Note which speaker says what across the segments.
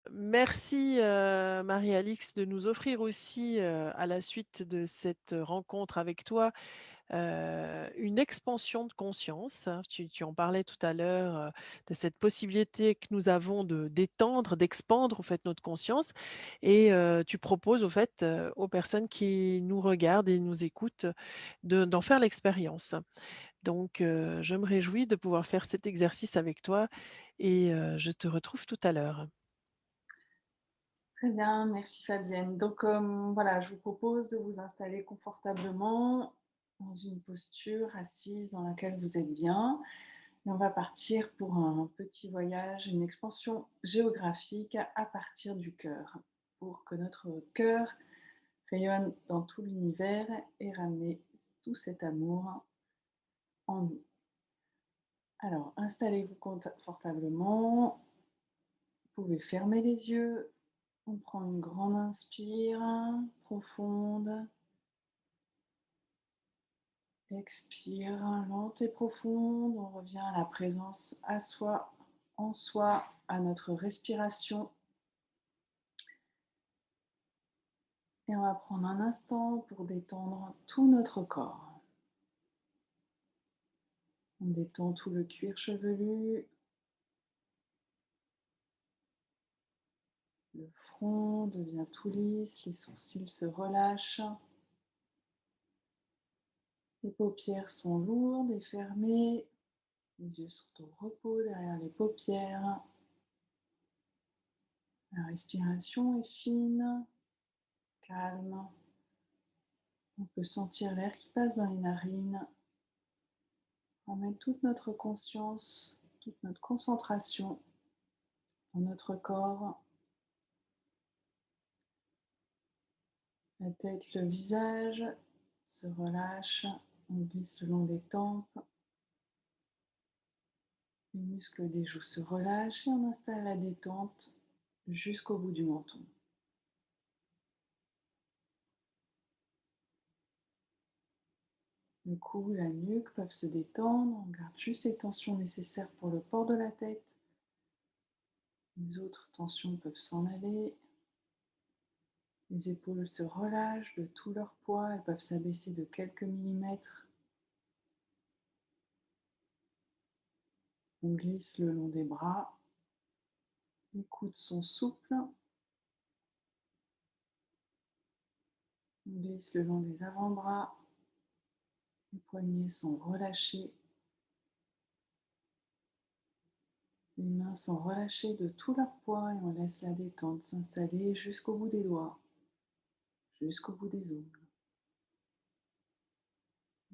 Speaker 1: Merci, Marie-Alix, de nous offrir aussi, à la suite de cette rencontre avec toi, une expansion de conscience, hein. Tu en parlais tout à l'heure, de cette possibilité que nous avons de d'étendre, d'expandre, au fait, notre conscience et tu proposes, au fait, aux personnes qui nous regardent et nous écoutent, d'en faire l'expérience. Donc je me réjouis de pouvoir faire cet exercice avec toi et je te retrouve tout à l'heure.
Speaker 2: Très bien, merci Fabienne. Donc, voilà, je vous propose de vous installer confortablement dans une posture assise dans laquelle vous êtes bien. Et on va partir pour un petit voyage, une expansion géographique à partir du cœur, pour que notre cœur rayonne dans tout l'univers et ramener tout cet amour en nous. Alors, installez-vous confortablement. Vous pouvez fermer les yeux. On prend une grande inspire profonde. Expire lente et profonde. On revient à la présence à soi, en soi, à notre respiration. Et on va prendre un instant pour détendre tout notre corps. On détend tout le cuir chevelu, le front devient tout lisse, les sourcils se relâchent. Les paupières sont lourdes et fermées. Les yeux sont au repos derrière les paupières. La respiration est fine, calme. On peut sentir l'air qui passe dans les narines. On met toute notre conscience, toute notre concentration dans notre corps, la tête, le visage se relâche. On glisse le long des tempes. Les muscles des joues se relâchent et on installe la détente jusqu'au bout du menton. Le cou, la nuque peuvent se détendre. On garde juste les tensions nécessaires pour le port de la tête. Les autres tensions peuvent s'en aller. Les épaules se relâchent de tout leur poids. Elles peuvent s'abaisser de quelques millimètres. On glisse le long des bras. Les coudes sont souples. On glisse le long des avant-bras. Les poignets sont relâchés. Les mains sont relâchées de tout leur poids et on laisse la détente s'installer jusqu'au bout des doigts, jusqu'au bout des ongles.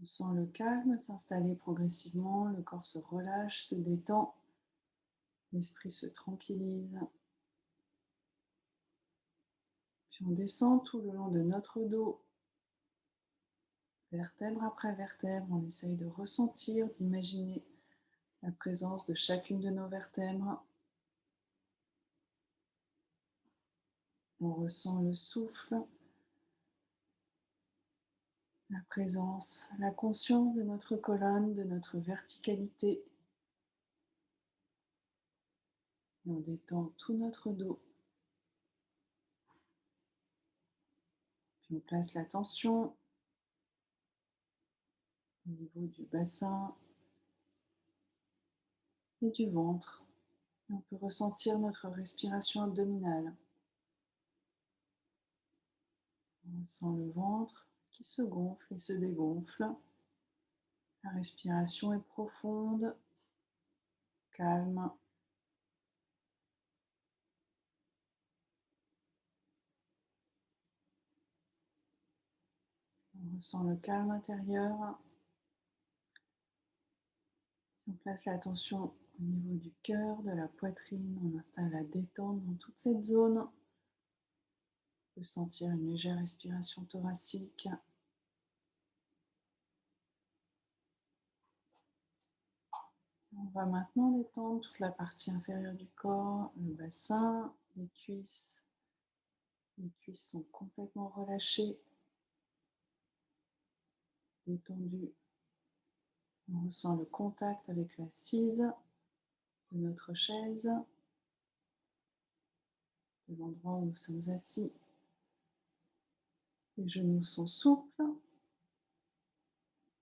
Speaker 2: On sent le calme s'installer progressivement, le corps se relâche, se détend, l'esprit se tranquillise. Puis on descend tout le long de notre dos, vertèbre après vertèbre. On essaye de ressentir, d'imaginer la présence de chacune de nos vertèbres. On ressent le souffle, la présence, la conscience de notre colonne, de notre verticalité. Et on détend tout notre dos. Puis on place l'attention au niveau du bassin et du ventre. Et on peut ressentir notre respiration abdominale. On sent le ventre qui se gonfle et se dégonfle. La respiration est profonde, calme. On ressent le calme intérieur. On place l'attention au niveau du cœur, de la poitrine. On installe la détente dans toute cette zone. On peut sentir une légère respiration thoracique. On va maintenant détendre toute la partie inférieure du corps, le bassin, les cuisses. Les cuisses sont complètement relâchées, détendues. On ressent le contact avec l'assise de notre chaise, de l'endroit où nous sommes assis. Les genoux sont souples.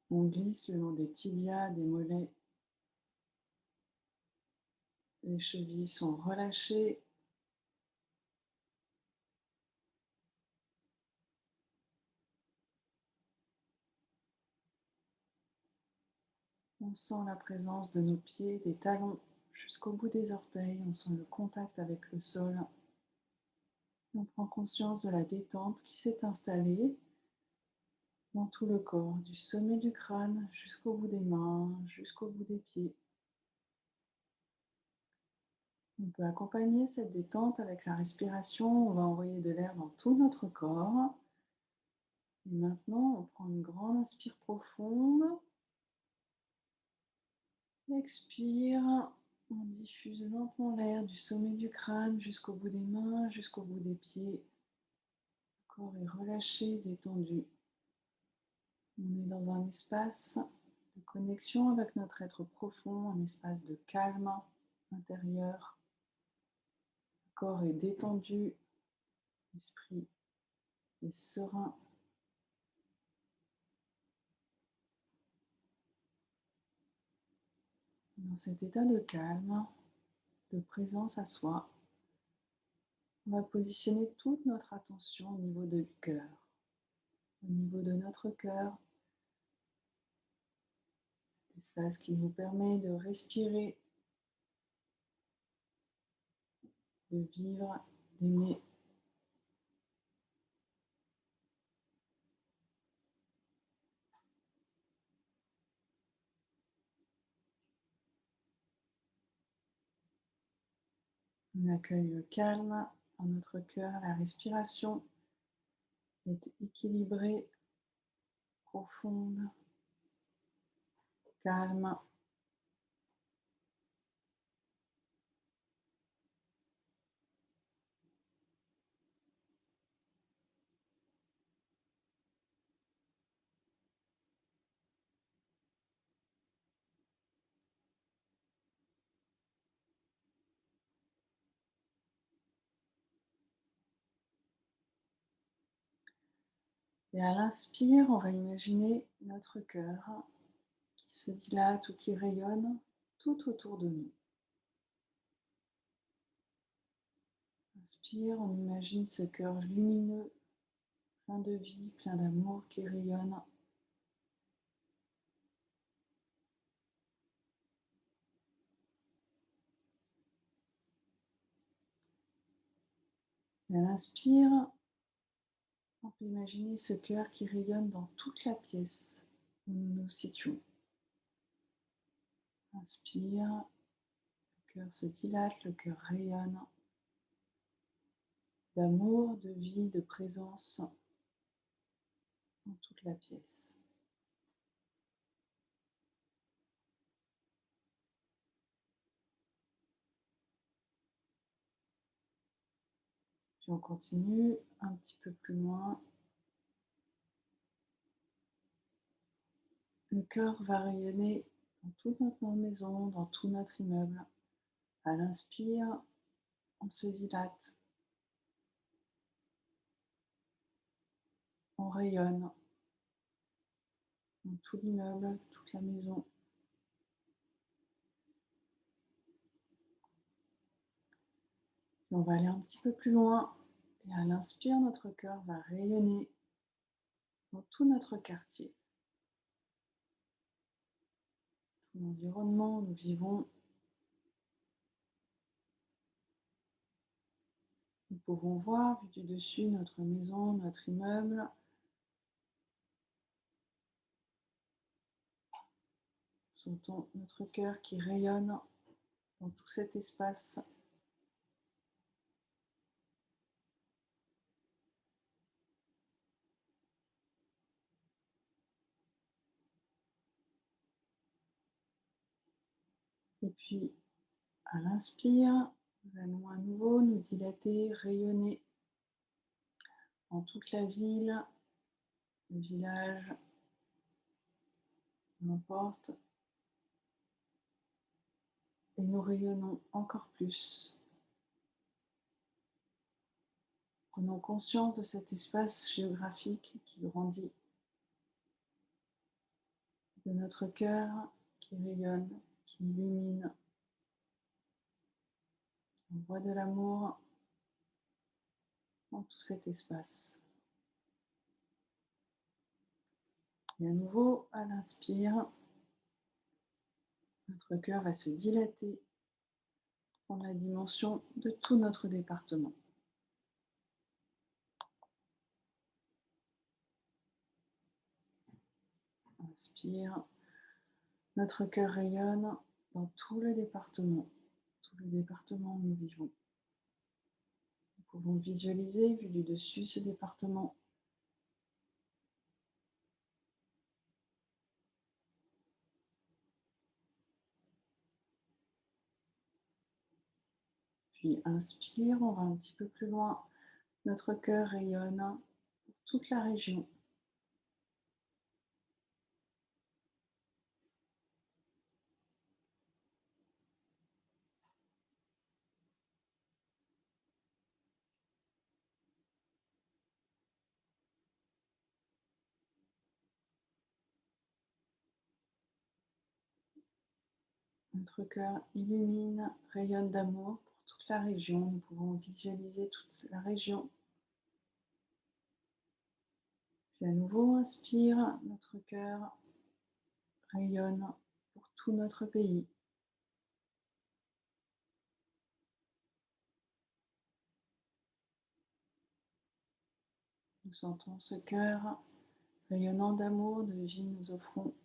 Speaker 2: On glisse le long des tibias, des mollets. Les chevilles sont relâchées. On sent la présence de nos pieds, des talons jusqu'au bout des orteils. On sent le contact avec le sol. On prend conscience de la détente qui s'est installée dans tout le corps, du sommet du crâne jusqu'au bout des mains, jusqu'au bout des pieds. On peut accompagner cette détente avec la respiration. On va envoyer de l'air dans tout notre corps. Et maintenant, on prend une grande inspire profonde. Expire. On diffuse lentement l'air du sommet du crâne jusqu'au bout des mains, jusqu'au bout des pieds. Le corps est relâché, détendu. On est dans un espace de connexion avec notre être profond, un espace de calme intérieur. Le corps est détendu, l'esprit est serein. Dans cet état de calme, de présence à soi, on va positionner toute notre attention au niveau du cœur, au niveau de notre cœur, cet espace qui nous permet de respirer, de vivre, d'aimer. On accueille le calme dans notre cœur, la respiration est équilibrée, profonde, calme. Et à l'inspire, on va imaginer notre cœur qui se dilate ou qui rayonne tout autour de nous. Inspire, on imagine ce cœur lumineux, plein de vie, plein d'amour qui rayonne. Et à l'inspire, on peut imaginer ce cœur qui rayonne dans toute la pièce où nous nous situons. Inspire, le cœur se dilate, le cœur rayonne d'amour, de vie, de présence dans toute la pièce. Puis on continue un petit peu plus loin. Le cœur va rayonner dans toute notre maison, dans tout notre immeuble. À l'inspire, on se dilate, on rayonne dans tout l'immeuble, toute la maison. Et on va aller un petit peu plus loin. Et à l'inspire, notre cœur va rayonner dans tout notre quartier, tout l'environnement où nous vivons. Nous pouvons voir, vu du dessus, notre maison, notre immeuble. Sentons notre cœur qui rayonne dans tout cet espace. Et puis, à l'inspire, nous allons à nouveau nous dilater, rayonner dans toute la ville, le village, n'importe. et nous rayonnons encore plus. Prenons conscience de cet espace géographique qui grandit, de notre cœur qui rayonne, qui illumine, qui envoie de l'amour dans tout cet espace. Et à nouveau, à l'inspire, notre cœur va se dilater dans la dimension de tout notre département. Inspire, notre cœur rayonne dans tout le département où nous vivons. Nous pouvons visualiser, vu du dessus, ce département. Puis inspire, on va un petit peu plus loin. Notre cœur rayonne pour toute la région. Notre cœur illumine, rayonne d'amour pour toute la région. Nous pouvons visualiser toute la région. Puis à nouveau, inspire, notre cœur rayonne pour tout notre pays. Nous sentons ce cœur rayonnant d'amour, de vie. Nous offrons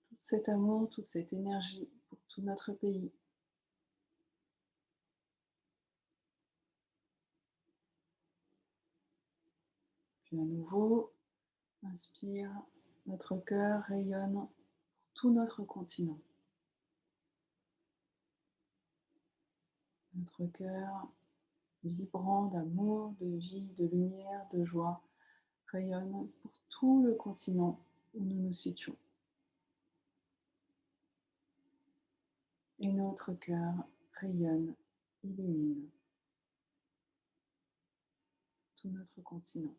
Speaker 2: tout cet amour, toute cette énergie pour tout notre pays. Puis à nouveau, inspire, notre cœur rayonne pour tout notre continent. Notre cœur vibrant d'amour, de vie, de lumière, de joie, rayonne pour tout le continent où nous nous situons. Et notre cœur rayonne, illumine tout notre continent.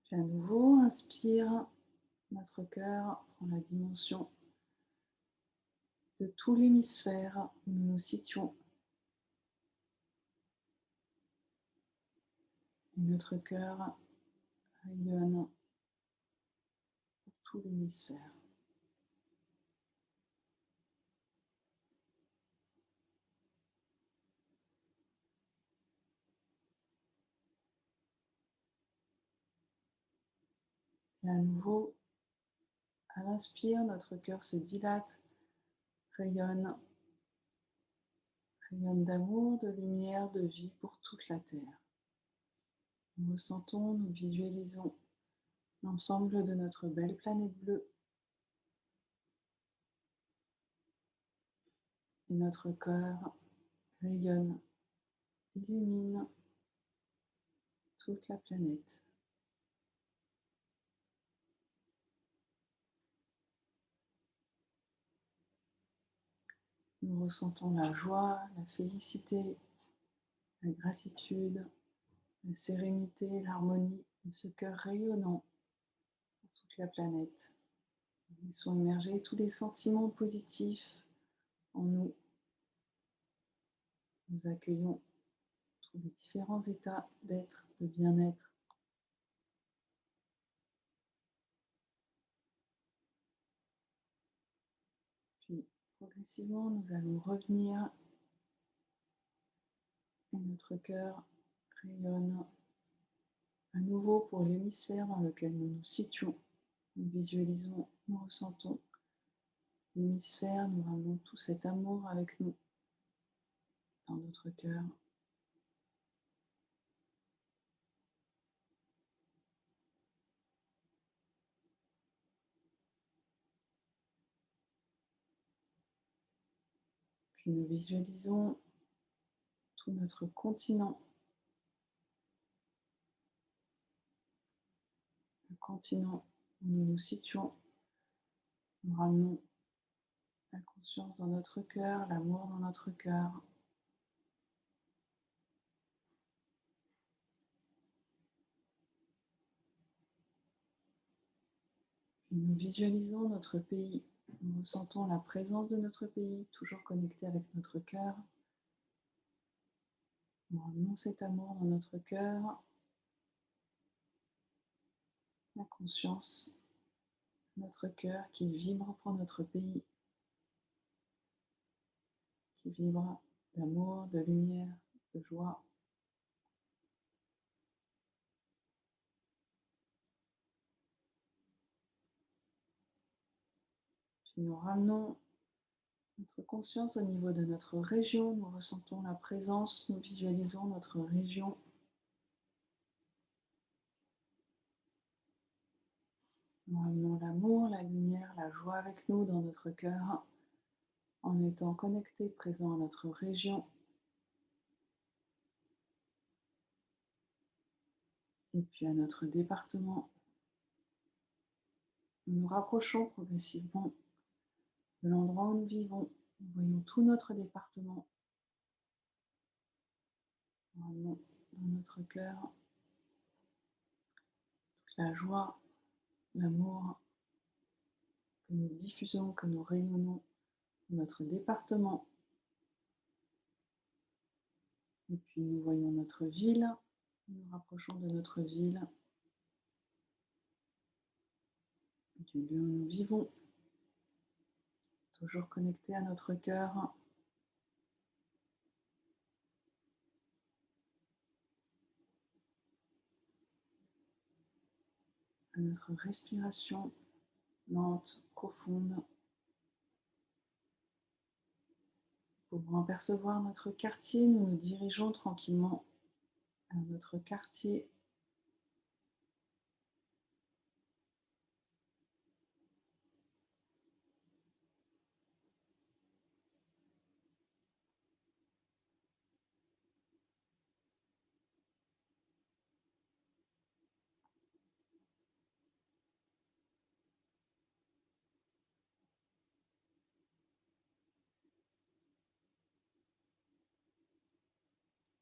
Speaker 2: Puis à nouveau, inspire, notre cœur prend la dimension de tout l'hémisphère où nous nous situons. Et notre cœur rayonne pour tout l'hémisphère. Et à nouveau, à l'inspire, notre cœur se dilate, rayonne, rayonne d'amour, de lumière, de vie pour toute la Terre. Nous ressentons, nous visualisons l'ensemble de notre belle planète bleue. Et notre cœur rayonne, illumine toute la planète. Nous ressentons la joie, la félicité, la gratitude, la sérénité, l'harmonie de ce cœur rayonnant pour toute la planète. Nous laissons émerger tous les sentiments positifs en nous. Nous accueillons tous les différents états d'être, de bien-être. Puis, progressivement, nous allons revenir et notre cœur rayonne à nouveau pour l'hémisphère dans lequel nous nous situons. Nous visualisons, nous ressentons l'hémisphère, nous ramenons tout cet amour avec nous dans notre cœur. Puis nous visualisons tout notre continent, le continent où nous nous situons. Nous ramenons la conscience dans notre cœur, l'amour dans notre cœur. Et nous visualisons notre pays. Nous ressentons la présence de notre pays, toujours connecté avec notre cœur. Nous ramenons cet amour dans notre cœur, la conscience, notre cœur qui vibre pour notre pays, qui vibre d'amour, de lumière, de joie. Puis nous ramenons notre conscience au niveau de notre région. Nous ressentons la présence, nous visualisons notre région. Nous ramenons l'amour, la lumière, la joie avec nous dans notre cœur, en étant connectés, présents à notre région. Et puis à notre département. Nous nous rapprochons progressivement de l'endroit où nous vivons. Nous voyons tout notre département. Nous ramenons dans notre cœur toute la joie, l'amour que nous diffusons, que nous rayonnons dans notre département. Et puis nous voyons notre ville, nous nous rapprochons de notre ville, du lieu où nous vivons, toujours connectés à notre cœur. À notre respiration lente, profonde, pour apercevoir notre quartier. Nous nous dirigeons tranquillement à notre quartier.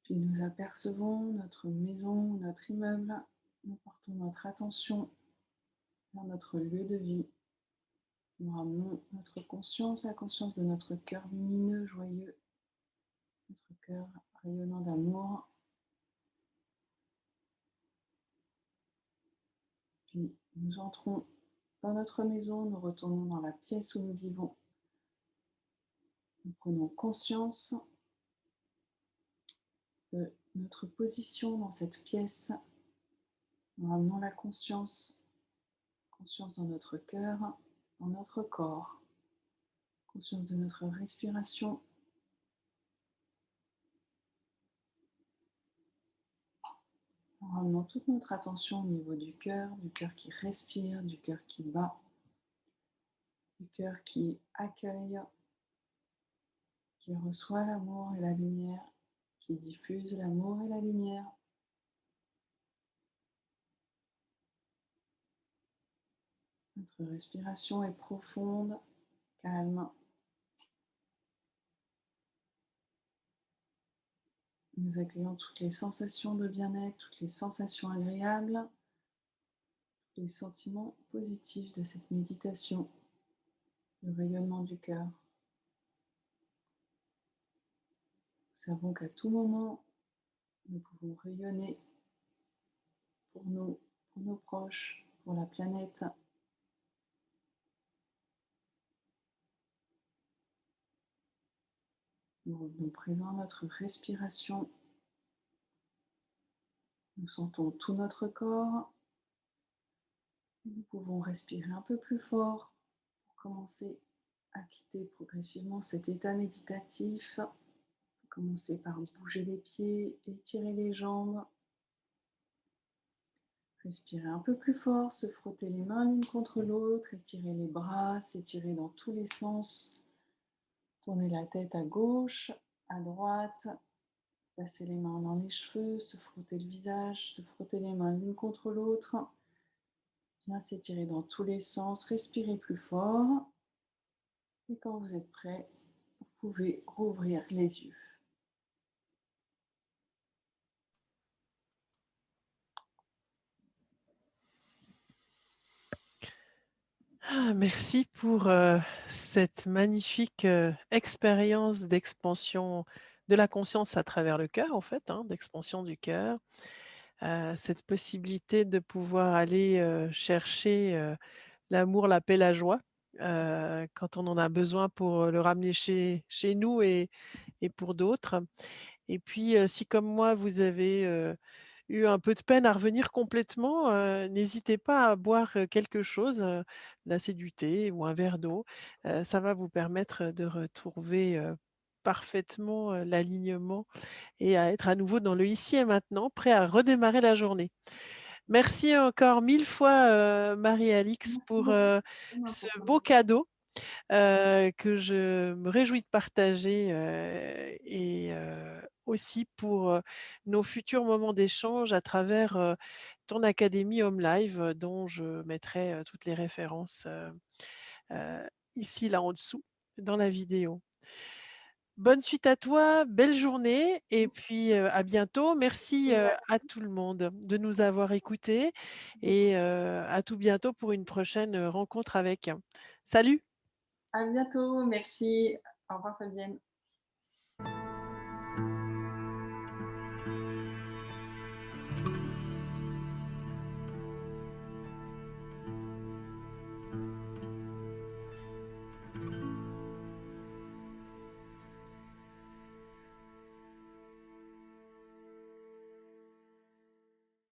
Speaker 2: Puis nous apercevons notre maison, notre immeuble. Nous portons notre attention vers notre lieu de vie. Nous ramenons notre conscience, la conscience de notre cœur lumineux, joyeux, notre cœur rayonnant d'amour. Puis nous entrons dans notre maison, nous retournons dans la pièce où nous vivons. Nous prenons conscience de notre position dans cette pièce. Nous ramenons la conscience dans notre cœur, dans notre corps, conscience de notre respiration. Nous ramenons toute notre attention au niveau du cœur qui respire, du cœur qui bat, du cœur qui accueille, qui reçoit l'amour et la lumière, qui diffuse l'amour et la lumière. Notre respiration est profonde, calme. Nous accueillons toutes les sensations de bien-être, toutes les sensations agréables, les sentiments positifs de cette méditation, le rayonnement du cœur. Nous savons qu'à tout moment, nous pouvons rayonner pour nous, pour nos proches, pour la planète. Nous revenons présents à notre respiration. Nous sentons tout notre corps. Et nous pouvons respirer un peu plus fort pour commencer à quitter progressivement cet état méditatif. Commencer par bouger les pieds, étirer les jambes. Respirer un peu plus fort, se frotter les mains l'une contre l'autre, étirer les bras, s'étirer dans tous les sens. Tourner la tête à gauche, à droite, passer les mains dans les cheveux, se frotter le visage, se frotter les mains l'une contre l'autre. Bien s'étirer dans tous les sens, respirer plus fort. Et quand vous êtes prêt, vous pouvez rouvrir les yeux.
Speaker 1: Ah, merci pour, cette magnifique, expérience d'expansion de la conscience à travers le cœur, en fait, hein, d'expansion du cœur. Cette possibilité de pouvoir aller, chercher, l'amour, la paix, la joie, quand on en a besoin pour, le ramener chez nous et pour d'autres. Et puis, si comme moi vous avez, eu un peu de peine à revenir complètement, n'hésitez pas à boire, quelque chose, là c'est du thé ou un verre d'eau. Ça va vous permettre, de retrouver, parfaitement, l'alignement et à être à nouveau dans le ici et maintenant, prêt à redémarrer la journée. Merci encore 1000 fois, Marie-Alix
Speaker 2: Merci
Speaker 1: pour,
Speaker 2: beaucoup. C'est vraiment
Speaker 1: ce
Speaker 2: important.
Speaker 1: beau cadeau, que je me réjouis de partager, et aussi pour, nos futurs moments d'échange à travers, ton académie Home Live, dont je mettrai, toutes les références, ici, là, en dessous, dans la vidéo. Bonne suite à toi, belle journée et puis, à bientôt. Merci, à tout le monde de nous avoir écoutés et à tout bientôt pour une prochaine, rencontre avec. Salut!
Speaker 2: À bientôt, merci. Au revoir Fabienne.